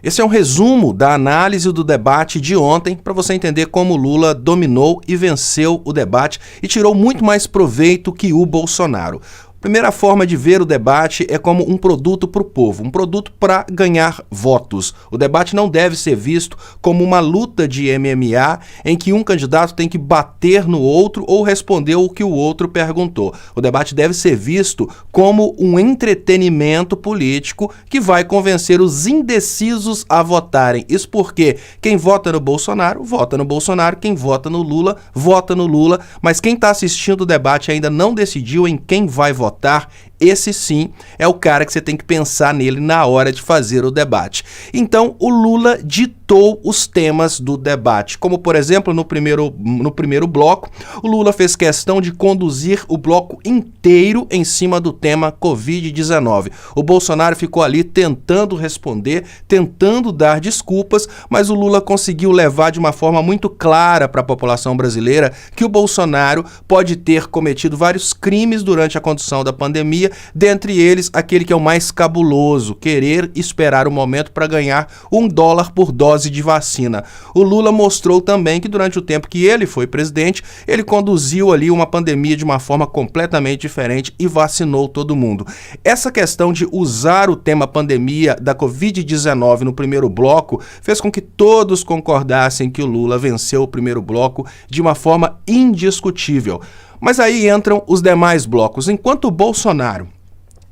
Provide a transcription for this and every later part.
Esse é um resumo da análise do debate de ontem para você entender como Lula dominou e venceu o debate e tirou muito mais proveito que o Bolsonaro. Primeira forma de ver o debate é como um produto para o povo, um produto para ganhar votos. O debate não deve ser visto como uma luta de MMA em que um candidato tem que bater no outro ou responder o que o outro perguntou. O debate deve ser visto como um entretenimento político que vai convencer os indecisos a votarem. Isso porque quem vota no Bolsonaro, quem vota no Lula, mas quem está assistindo o debate ainda não decidiu em quem vai votar. Esse sim é o cara que você tem que pensar nele na hora de fazer o debate. Então, o Lula ditou os temas do debate, como por exemplo, no primeiro bloco, o Lula fez questão de conduzir o bloco inteiro em cima do tema Covid-19. O Bolsonaro ficou ali tentando responder, tentando dar desculpas, mas o Lula conseguiu levar de uma forma muito clara para a população brasileira que o Bolsonaro pode ter cometido vários crimes durante a condução da pandemia, dentre eles aquele que é o mais cabuloso, querer esperar o momento para ganhar $1 por dose de vacina. O Lula mostrou também que durante o tempo que ele foi presidente, ele conduziu ali uma pandemia de uma forma completamente diferente e vacinou todo mundo. Essa questão de usar o tema pandemia da Covid-19 no primeiro bloco fez com que todos concordassem que o Lula venceu o primeiro bloco de uma forma indiscutível. Mas aí entram os demais blocos. Enquanto o Bolsonaro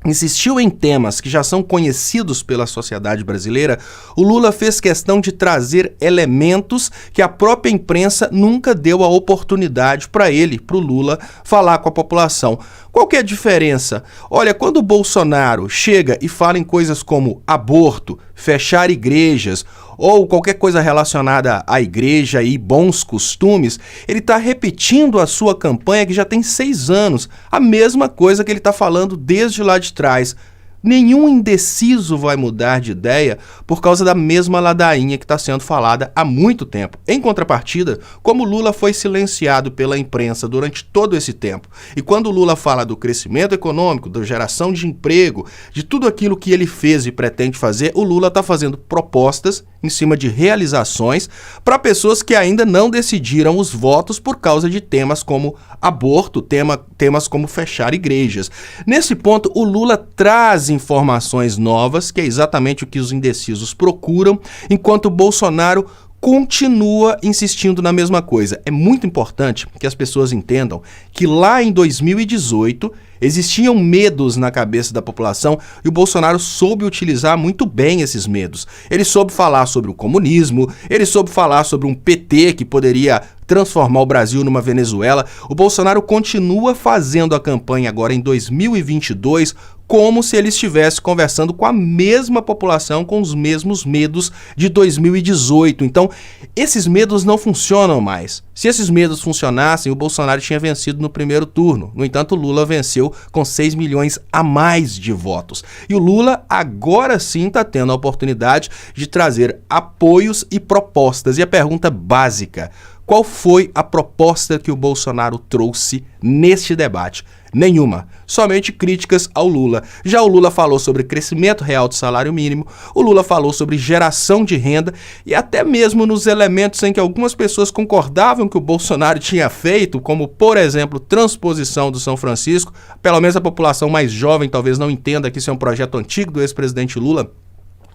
insistiu em temas que já são conhecidos pela sociedade brasileira, o Lula fez questão de trazer elementos que a própria imprensa nunca deu a oportunidade para ele, para o Lula, falar com a população. Qual que é a diferença? Olha, quando o Bolsonaro chega e fala em coisas como aborto, fechar igrejas ou qualquer coisa relacionada à igreja e bons costumes, ele está repetindo a sua campanha que já tem 6 anos, a mesma coisa que ele está falando desde lá de trás. Nenhum indeciso vai mudar de ideia por causa da mesma ladainha que está sendo falada há muito tempo. Em contrapartida, como Lula foi silenciado pela imprensa durante todo esse tempo, e quando o Lula fala do crescimento econômico, da geração de emprego, de tudo aquilo que ele fez e pretende fazer, o Lula está fazendo propostas em cima de realizações para pessoas que ainda não decidiram os votos por causa de temas como aborto, temas como fechar igrejas. Nesse ponto, o Lula traz informações novas, que é exatamente o que os indecisos procuram, enquanto o Bolsonaro continua insistindo na mesma coisa. É muito importante que as pessoas entendam que lá em 2018 existiam medos na cabeça da população e o Bolsonaro soube utilizar muito bem esses medos. Ele soube falar sobre o comunismo, ele soube falar sobre um PT que poderia transformar o Brasil numa Venezuela. O Bolsonaro continua fazendo a campanha agora em 2022 como se ele estivesse conversando com a mesma população, com os mesmos medos de 2018. Então, esses medos não funcionam mais. Se esses medos funcionassem, o Bolsonaro tinha vencido no primeiro turno. No entanto, o Lula venceu com 6 milhões a mais de votos. E o Lula agora sim está tendo a oportunidade de trazer apoios e propostas. E a pergunta básica: qual foi a proposta que o Bolsonaro trouxe neste debate? Nenhuma, somente críticas ao Lula. Já o Lula falou sobre crescimento real do salário mínimo, o Lula falou sobre geração de renda e até mesmo nos elementos em que algumas pessoas concordavam que o Bolsonaro tinha feito, como por exemplo transposição do São Francisco, pelo menos a população mais jovem talvez não entenda que isso é um projeto antigo do ex-presidente Lula.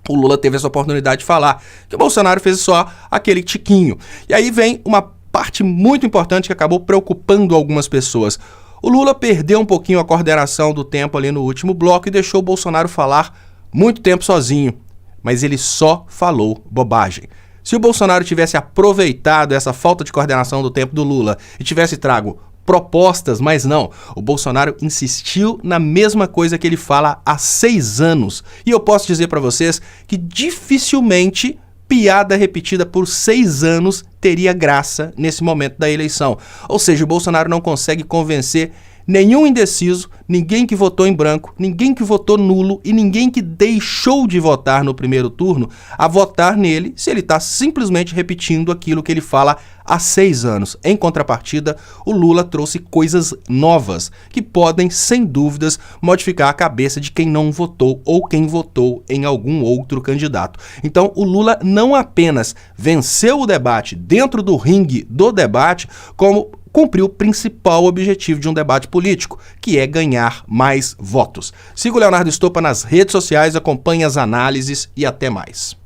O Lula teve essa oportunidade de falar que o Bolsonaro fez só aquele tiquinho. E aí vem uma parte muito importante que acabou preocupando algumas pessoas. O Lula perdeu um pouquinho a coordenação do tempo ali no último bloco e deixou o Bolsonaro falar muito tempo sozinho. Mas ele só falou bobagem. Se o Bolsonaro tivesse aproveitado essa falta de coordenação do tempo do Lula e tivesse trago propostas, mas não, o Bolsonaro insistiu na mesma coisa que ele fala há 6 anos. E eu posso dizer para vocês que dificilmente piada repetida por 6 anos teria graça nesse momento da eleição. Ou seja, o Bolsonaro não consegue convencer Nenhum indeciso, ninguém que votou em branco, ninguém que votou nulo e ninguém que deixou de votar no primeiro turno a votar nele se ele está simplesmente repetindo aquilo que ele fala há 6 anos. Em contrapartida, o Lula trouxe coisas novas que podem, sem dúvidas, modificar a cabeça de quem não votou ou quem votou em algum outro candidato. Então, o Lula não apenas venceu o debate dentro do ringue do debate, como cumpriu o principal objetivo de um debate político, que é ganhar mais votos. Siga o Leonardo Estopa nas redes sociais, acompanhe as análises e até mais.